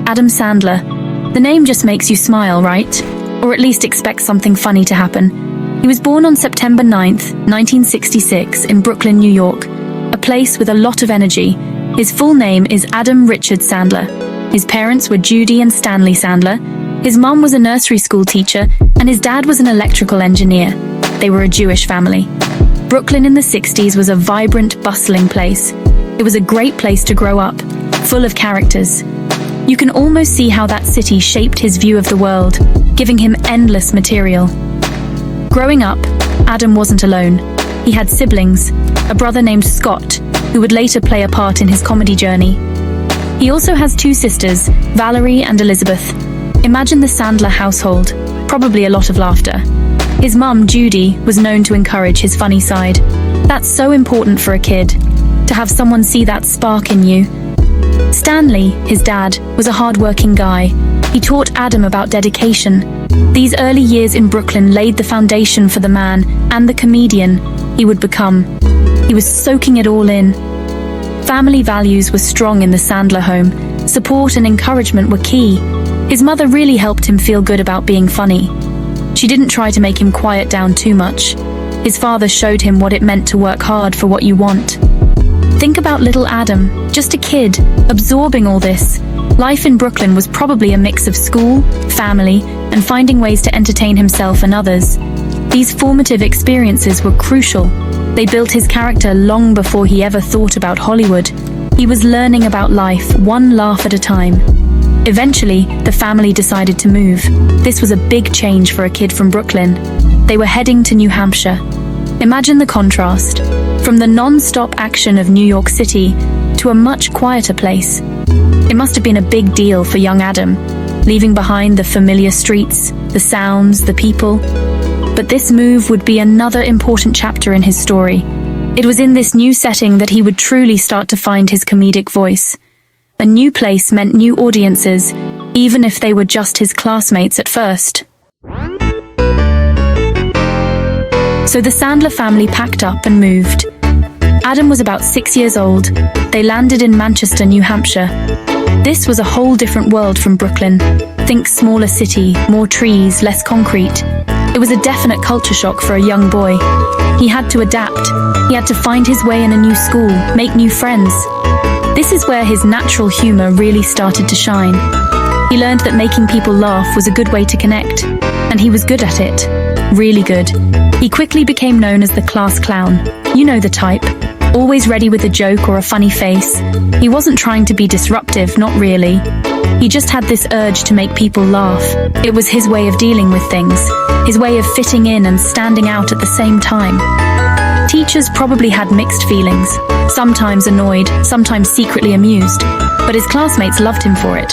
Adam Sandler. The name just makes you smile, right? Or at least expect something funny to happen. He was born on September 9th, 1966, in Brooklyn, New York, a place with a lot of energy. His full name is Adam Richard Sandler. His parents were Judy and Stanley Sandler. His mom was a nursery school teacher, and his dad was an electrical engineer. They were a Jewish family. Brooklyn in the 60s was a vibrant, bustling place. It was a great place to grow up, full of characters. You can almost see how that city shaped his view of the world, giving him endless material. Growing up, Adam wasn't alone. He had siblings, a brother named Scott, who would later play a part in his comedy journey. He also has two sisters, Valerie and Elizabeth. Imagine the Sandler household, probably a lot of laughter. His mum, Judy, was known to encourage his funny side. That's so important for a kid, to have someone see that spark in you. Stanley, his dad, was a hard-working guy. He taught Adam about dedication. These early years in Brooklyn laid the foundation for the man and the comedian he would become. He was soaking it all in. Family values were strong in the Sandler home. Support and encouragement were key. His mother really helped him feel good about being funny. She didn't try to make him quiet down too much. His father showed him what it meant to work hard for what you want. Think about little Adam, just a kid, absorbing all this. Life in Brooklyn was probably a mix of school, family, and finding ways to entertain himself and others. These formative experiences were crucial. They built his character long before he ever thought about Hollywood. He was learning about life, one laugh at a time. Eventually, the family decided to move. This was a big change for a kid from Brooklyn. They were heading to New Hampshire. Imagine the contrast, from the non-stop action of New York City to a much quieter place. It must have been a big deal for young Adam, leaving behind the familiar streets, the sounds, the people. But this move would be another important chapter in his story. It was in this new setting that he would truly start to find his comedic voice. A new place meant new audiences, even if they were just his classmates at first. So the Sandler family packed up and moved. Adam was about 6 years old. They landed in Manchester, New Hampshire. This was a whole different world from Brooklyn. Think smaller city, more trees, less concrete. It was a definite culture shock for a young boy. He had to adapt. He had to find his way in a new school, make new friends. This is where his natural humor really started to shine. He learned that making people laugh was a good way to connect, and he was good at it. Really good. He quickly became known as the class clown. You know the type. Always ready with a joke or a funny face. He wasn't trying to be disruptive, not really. He just had this urge to make people laugh. It was his way of dealing with things, his way of fitting in and standing out at the same time. Teachers probably had mixed feelings, sometimes annoyed, sometimes secretly amused, but his classmates loved him for it.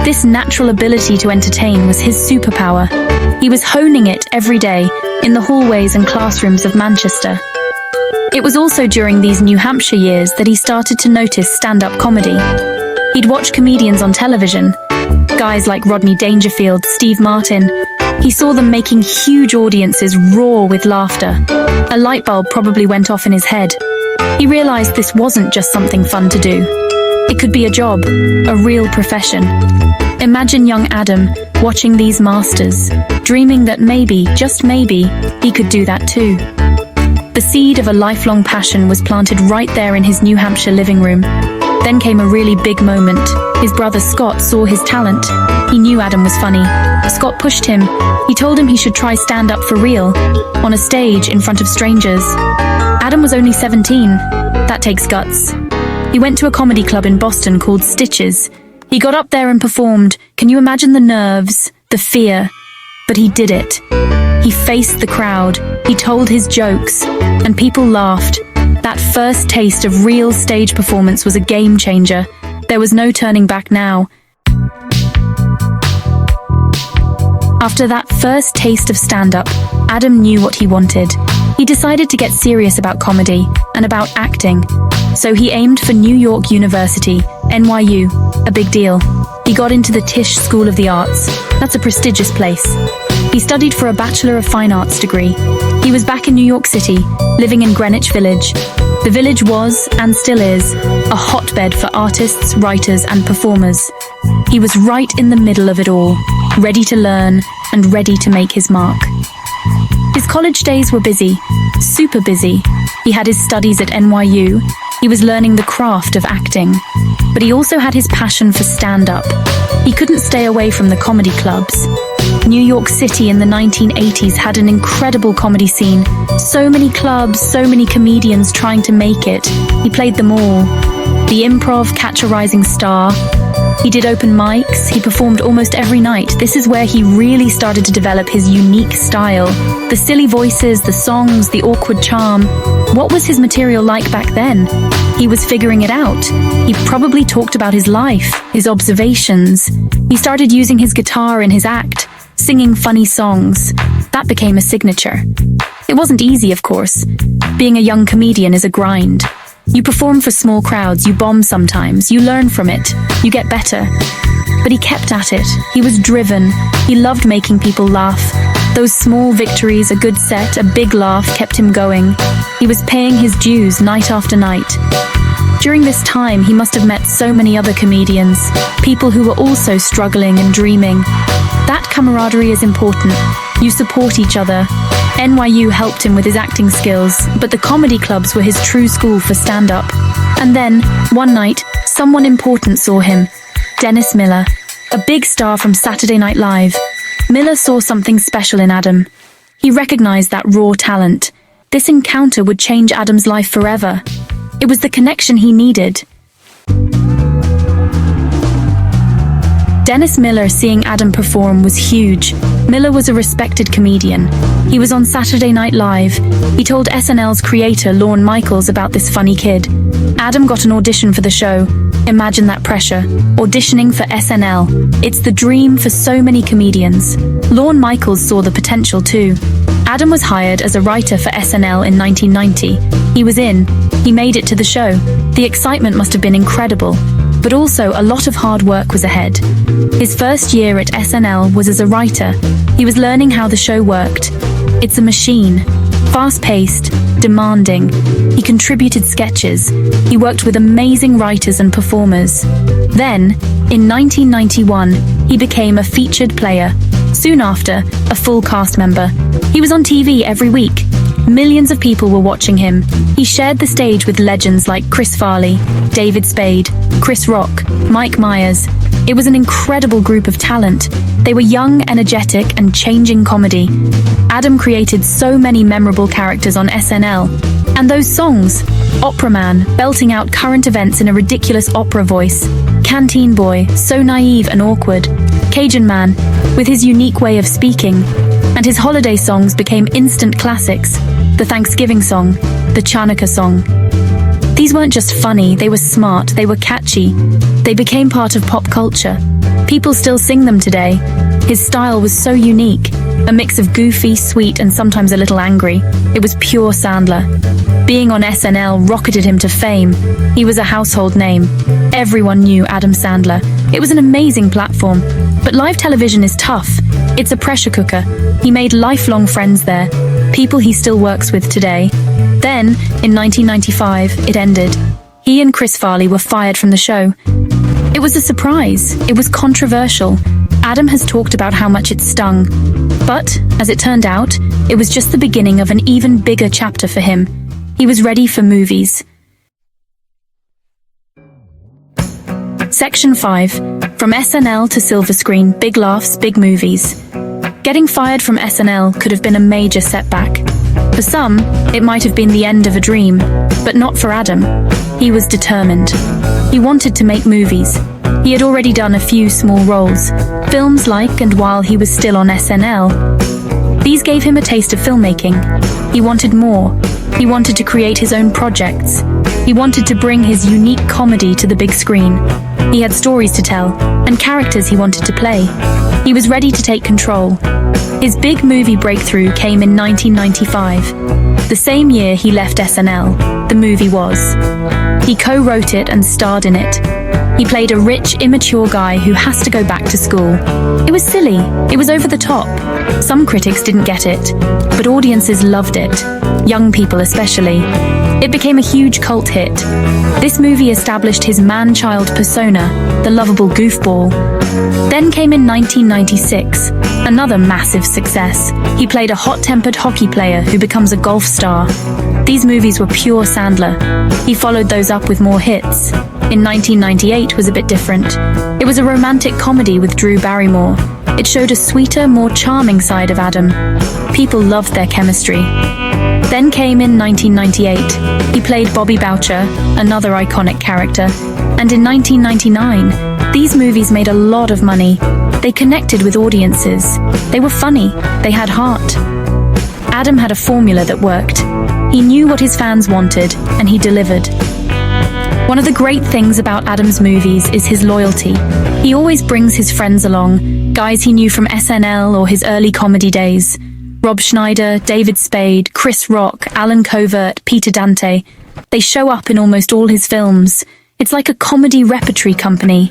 This natural ability to entertain was his superpower. He was honing it every day in the hallways and classrooms of Manchester. It was also during these New Hampshire years that he started to notice stand-up comedy. He'd watch comedians on television, guys like Rodney Dangerfield, Steve Martin. He saw them making huge audiences roar with laughter. A light bulb probably went off in his head. He realized this wasn't just something fun to do. It could be a job, a real profession. Imagine young Adam watching these masters, dreaming that maybe, just maybe, he could do that too. The seed of a lifelong passion was planted right there in his New Hampshire living room. Then came a really big moment. His brother Scott saw his talent. He knew Adam was funny. Scott pushed him. He told him he should try stand-up for real, on a stage in front of strangers. Adam was only 17. That takes guts. He went to a comedy club in Boston called Stitches. He got up there and performed. Can you imagine the nerves, the fear? But he did it. He faced the crowd. He told his jokes, and people laughed. That first taste of real stage performance was a game changer. There was no turning back now. After that first taste of stand-up, Adam knew what he wanted. He decided to get serious about comedy and about acting. So he aimed for New York University, NYU, a big deal. He got into the Tisch School of the Arts. That's a prestigious place. He studied for a Bachelor of Fine Arts degree. He was back in New York City, living in Greenwich Village. The village was, and still is, a hotbed for artists, writers, and performers. He was right in the middle of it all, ready to learn and ready to make his mark. His college days were busy, super busy. He had his studies at NYU. He was learning the craft of acting. But he also had his passion for stand-up. He couldn't stay away from the comedy clubs. New York City in the 1980s had an incredible comedy scene. So many clubs, so many comedians trying to make it. He played them all. The Improv, Catch a Rising Star. He did open mics. He performed almost every night. This is where he really started to develop his unique style. The silly voices, the songs, the awkward charm. What was his material like back then? He was figuring it out. He probably talked about his life, his observations. He started using his guitar in his act, singing funny songs. That became a signature. It wasn't easy, of course. Being a young comedian is a grind. You perform for small crowds, you bomb sometimes, you learn from it, you get better. But he kept at it. He was driven. He loved making people laugh. Those small victories, a good set, a big laugh kept him going. He was paying his dues night after night. During this time, he must have met so many other comedians, people who were also struggling and dreaming. That camaraderie is important. You support each other. NYU helped him with his acting skills, but the comedy clubs were his true school for stand-up. And then, one night, someone important saw him. Dennis Miller, a big star from Saturday Night Live. Miller saw something special in Adam. He recognized that raw talent. This encounter would change Adam's life forever. It was the connection he needed. Dennis Miller seeing Adam perform was huge. Miller was a respected comedian. He was on Saturday Night Live. He told SNL's creator Lorne Michaels about this funny kid. Adam got an audition for the show. Imagine that pressure. Auditioning for SNL. It's the dream for so many comedians. Lorne Michaels saw the potential too. Adam was hired as a writer for SNL in 1990. He was in. He made it to the show. The excitement must have been incredible. But also a lot of hard work was ahead. His first year at SNL was as a writer. He was learning how the show worked. It's a machine. Fast-paced, demanding. He contributed sketches. He worked with amazing writers and performers. Then, in 1991, he became a featured player. Soon after, a full cast member. He was on TV every week. Millions of people were watching him. He shared the stage with legends like Chris Farley, David Spade, Chris Rock, Mike Myers. It was an incredible group of talent. They were young, energetic, and changing comedy. Adam created so many memorable characters on SNL. And those songs, Opera Man, belting out current events in a ridiculous opera voice. Canteen Boy, so naive and awkward. Cajun Man, with his unique way of speaking. And his holiday songs became instant classics. The Thanksgiving song, the Chanukah song. These weren't just funny, they were smart, they were catchy. They became part of pop culture. People still sing them today. His style was so unique, a mix of goofy, sweet, and sometimes a little angry. It was pure Sandler. Being on SNL rocketed him to fame. He was a household name. Everyone knew Adam Sandler. It was an amazing platform. But live television is tough. It's a pressure cooker. He made lifelong friends there, people he still works with today. Then, in 1995, it ended. He and Chris Farley were fired from the show. It was a surprise. It was controversial. Adam has talked about how much it stung. But, as it turned out, it was just the beginning of an even bigger chapter for him. He was ready for movies. Section 5. From SNL to silver screen, big laughs, big movies. Getting fired from SNL could have been a major setback. For some, it might have been the end of a dream, but not for Adam. He was determined. He wanted to make movies. He had already done a few small roles, films like and while he was still on SNL. These gave him a taste of filmmaking. He wanted more. He wanted to create his own projects. He wanted to bring his unique comedy to the big screen. He had stories to tell, and characters he wanted to play. He was ready to take control. His big movie breakthrough came in 1995. The same year he left SNL, the movie was. He co-wrote it and starred in it. He played a rich, immature guy who has to go back to school. It was silly. It was over the top. Some critics didn't get it, but audiences loved it. Young people especially. It became a huge cult hit. This movie established his man-child persona, the lovable goofball. Then came in 1996, another massive success. He played a hot-tempered hockey player who becomes a golf star. These movies were pure Sandler. He followed those up with more hits. In 1998 was a bit different. It was a romantic comedy with Drew Barrymore. It showed a sweeter, more charming side of Adam. People loved their chemistry. Then came in 1998. He played Bobby Boucher, another iconic character. And in 1999, these movies made a lot of money. They connected with audiences. They were funny. They had heart. Adam had a formula that worked. He knew what his fans wanted, and he delivered. One of the great things about Adam's movies is his loyalty. He always brings his friends along, guys he knew from SNL or his early comedy days. Rob Schneider, David Spade, Chris Rock, Alan Covert, Peter Dante. They show up in almost all his films. It's like a comedy repertory company.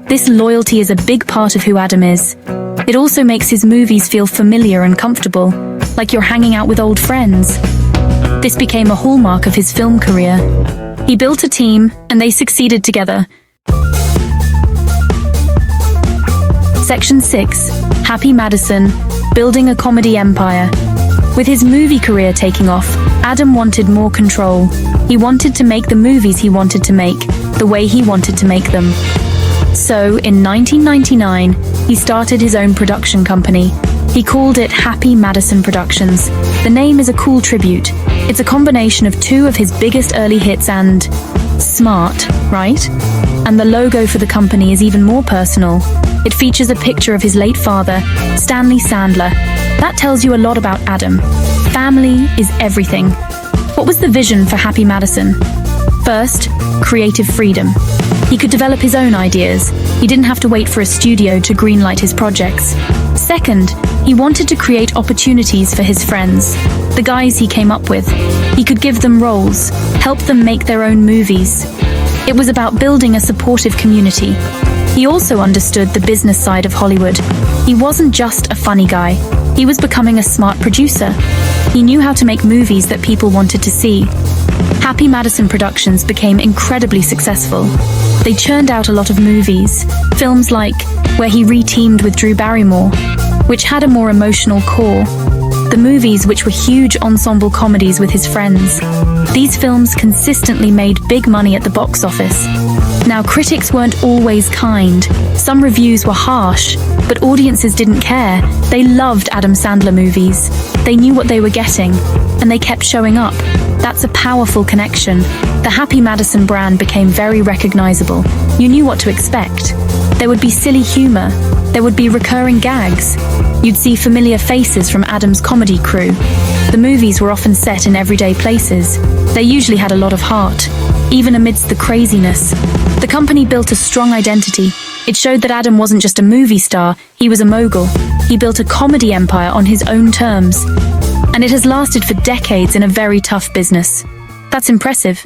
This loyalty is a big part of who Adam is. It also makes his movies feel familiar and comfortable, like you're hanging out with old friends. This became a hallmark of his film career. He built a team, and they succeeded together. Section 6. Happy Madison, building a comedy empire. With his movie career taking off, Adam wanted more control. He wanted to make the movies he wanted to make, the way he wanted to make them. So, in 1999, he started his own production company. He called it Happy Madison Productions. The name is a cool tribute. It's a combination of two of his biggest early hits and smart, right? And the logo for the company is even more personal. It features a picture of his late father, Stanley Sandler. That tells you a lot about Adam. Family is everything. What was the vision for Happy Madison? First, creative freedom. He could develop his own ideas. He didn't have to wait for a studio to greenlight his projects. Second, he wanted to create opportunities for his friends, the guys he came up with. He could give them roles, help them make their own movies. It was about building a supportive community. He also understood the business side of Hollywood. He wasn't just a funny guy. He was becoming a smart producer. He knew how to make movies that people wanted to see. Happy Madison Productions became incredibly successful. They churned out a lot of movies, films like where he re-teamed with Drew Barrymore, which had a more emotional core. The movies which were huge ensemble comedies with his friends. These films consistently made big money at the box office. Now, critics weren't always kind. Some reviews were harsh, but audiences didn't care. They loved Adam Sandler movies. They knew what they were getting, and they kept showing up. That's a powerful connection. The Happy Madison brand became very recognizable. You knew what to expect. There would be silly humor. There would be recurring gags. You'd see familiar faces from Adam's comedy crew. The movies were often set in everyday places. They usually had a lot of heart, even amidst the craziness. The company built a strong identity. It showed that Adam wasn't just a movie star, he was a mogul. He built a comedy empire on his own terms. And it has lasted for decades in a very tough business. That's impressive.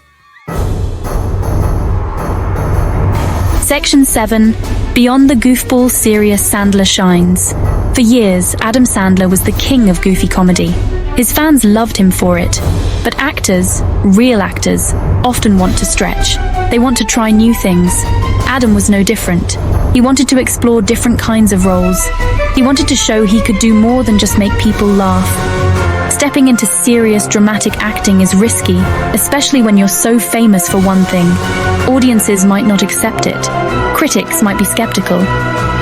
Section 7. Beyond the goofball, serious Sandler shines. For years, Adam Sandler was the king of goofy comedy. His fans loved him for it. But actors, real actors, often want to stretch. They want to try new things. Adam was no different. He wanted to explore different kinds of roles. He wanted to show he could do more than just make people laugh. Stepping into serious, dramatic acting is risky, especially when you're so famous for one thing. Audiences might not accept it. Critics might be skeptical.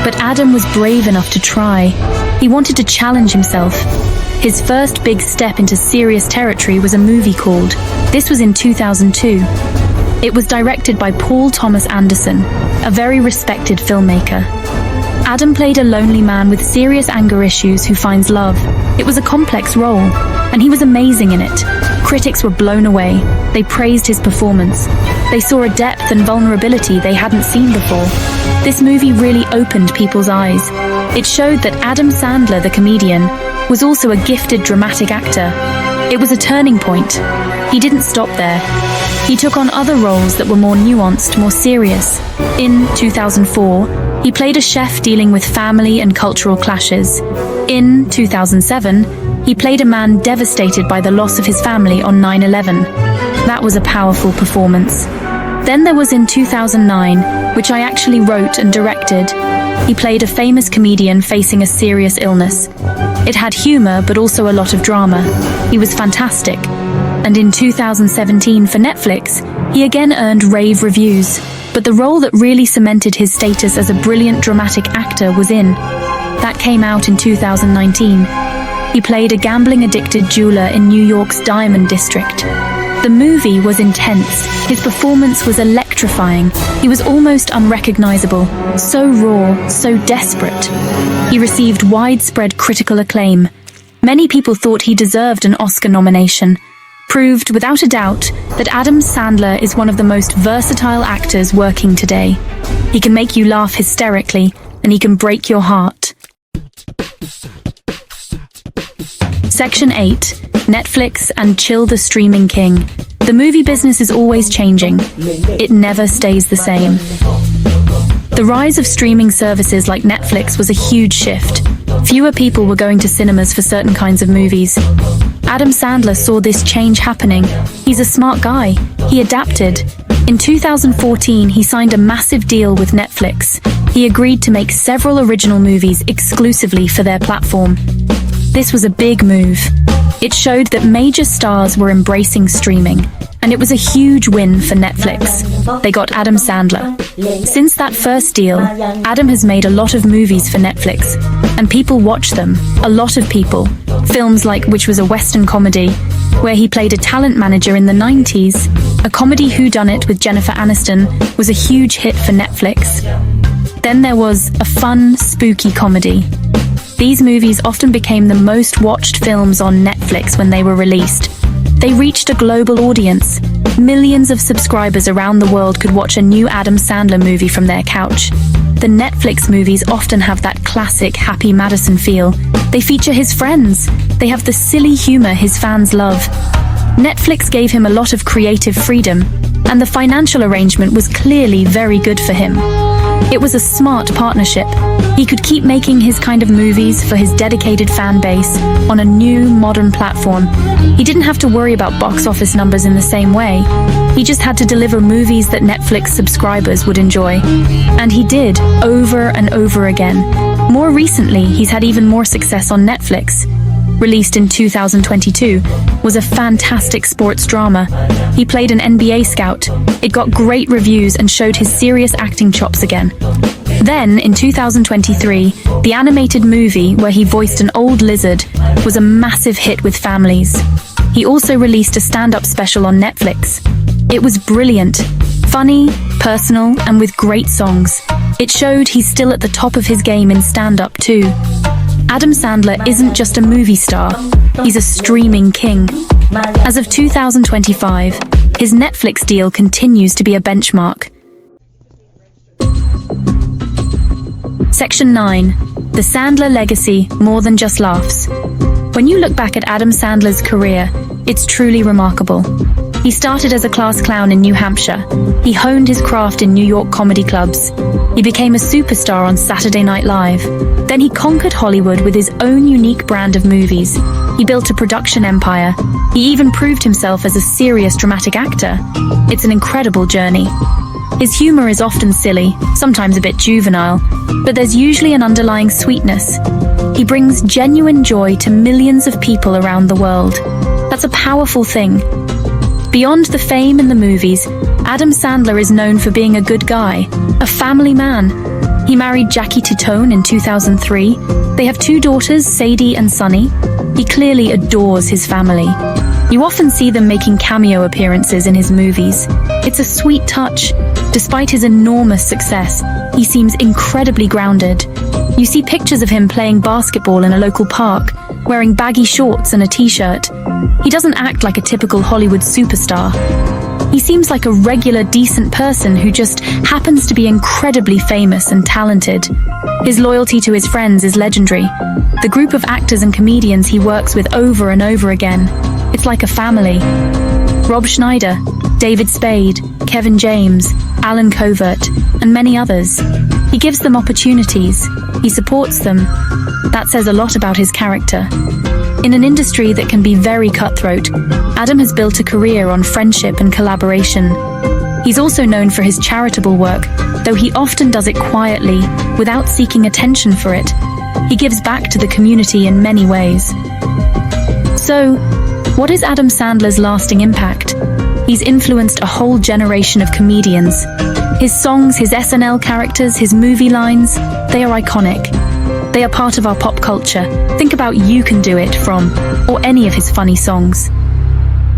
But Adam was brave enough to try. He wanted to challenge himself. His first big step into serious territory was a movie called. This was in 2002. It was directed by Paul Thomas Anderson, a very respected filmmaker. Adam played a lonely man with serious anger issues who finds love. It was a complex role, and he was amazing in it. Critics were blown away. They praised his performance. They saw a depth and vulnerability they hadn't seen before. This movie really opened people's eyes. It showed that Adam Sandler, the comedian, was also a gifted dramatic actor. It was a turning point. He didn't stop there. He took on other roles that were more nuanced, more serious. In 2004, he played a chef dealing with family and cultural clashes. In 2007, he played a man devastated by the loss of his family on 9/11. That was a powerful performance. Then there was in 2009, which I actually wrote and directed. He played a famous comedian facing a serious illness. It had humor, but also a lot of drama. He was fantastic. And in 2017 for Netflix, he again earned rave reviews. But the role that really cemented his status as a brilliant dramatic actor was in. That came out in 2019. He played a gambling-addicted jeweler in New York's Diamond District. The movie was intense. His performance was electrifying. He was almost unrecognizable, so raw, so desperate. He received widespread critical acclaim. Many people thought he deserved an Oscar nomination. Proved without a doubt that Adam Sandler is one of the most versatile actors working today. He can make you laugh hysterically, and he can break your heart. Section 8. Netflix and Chill the Streaming King. The movie business is always changing. It never stays the same. The rise of streaming services like Netflix was a huge shift. Fewer people were going to cinemas for certain kinds of movies. Adam Sandler saw this change happening. He's a smart guy. He adapted. In 2014, he signed a massive deal with Netflix. He agreed to make several original movies exclusively for their platform. This was a big move. It showed that major stars were embracing streaming, and it was a huge win for Netflix. They got Adam Sandler. Since that first deal, Adam has made a lot of movies for Netflix, and people watch them. A lot of people. Films like, which was a Western comedy, where he played a talent manager in the 90s. A comedy whodunit with Jennifer Aniston was a huge hit for Netflix. Then there was a fun, spooky comedy. These movies often became the most watched films on Netflix when they were released. They reached a global audience. Millions of subscribers around the world could watch a new Adam Sandler movie from their couch. The Netflix movies often have that classic Happy Madison feel. They feature his friends. They have the silly humor his fans love. Netflix gave him a lot of creative freedom, and the financial arrangement was clearly very good for him. It was a smart partnership. He could keep making his kind of movies for his dedicated fan base on a new, modern platform. He didn't have to worry about box office numbers in the same way. He just had to deliver movies that Netflix subscribers would enjoy. And he did, over and over again. More recently, he's had even more success on Netflix. Released in 2022, was a fantastic sports drama. He played an NBA scout. It got great reviews and showed his serious acting chops again. Then, in 2023, the animated movie where he voiced an old lizard was a massive hit with families. He also released a stand-up special on Netflix. It was brilliant, funny, personal, and with great songs. It showed he's still at the top of his game in stand-up too. Adam Sandler isn't just a movie star, he's a streaming king. As of 2025, his Netflix deal continues to be a benchmark. Section 9. The Sandler Legacy, More Than Just Laughs. When you look back at Adam Sandler's career, it's truly remarkable. He started as a class clown in New Hampshire. He honed his craft in New York comedy clubs. He became a superstar on Saturday Night Live. Then he conquered Hollywood with his own unique brand of movies. He built a production empire. He even proved himself as a serious dramatic actor. It's an incredible journey. His humor is often silly, sometimes a bit juvenile, but there's usually an underlying sweetness. He brings genuine joy to millions of people around the world. That's a powerful thing. Beyond the fame in the movies, Adam Sandler is known for being a good guy, a family man. He married Jackie Titone in 2003. They have 2 daughters, Sadie and Sunny. He clearly adores his family. You often see them making cameo appearances in his movies. It's a sweet touch. Despite his enormous success, he seems incredibly grounded. You see pictures of him playing basketball in a local park, wearing baggy shorts and a t-shirt. He doesn't act like a typical Hollywood superstar. He seems like a regular, decent person who just happens to be incredibly famous and talented. His loyalty to his friends is legendary. The group of actors and comedians he works with over and over again. It's like a family. Rob Schneider, David Spade, Kevin James, Alan Covert, and many others. He gives them opportunities. He supports them. That says a lot about his character. In an industry that can be very cutthroat, Adam has built a career on friendship and collaboration. He's also known for his charitable work, though he often does it quietly, without seeking attention for it. He gives back to the community in many ways. So, what is Adam Sandler's lasting impact? He's influenced a whole generation of comedians. His songs, his SNL characters, his movie lines, they are iconic. They are part of our pop culture. Think about You Can Do It or any of his funny songs.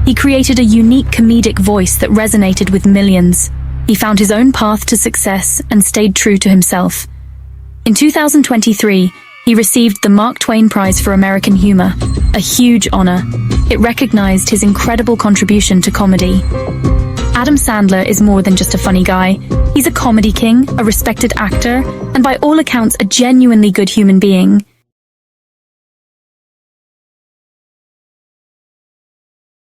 He created a unique comedic voice that resonated with millions. He found his own path to success and stayed true to himself. In 2023, he received the Mark Twain Prize for American Humor, a huge honor. It recognized his incredible contribution to comedy. Adam Sandler is more than just a funny guy. He's a comedy king, a respected actor, and by all accounts, a genuinely good human being.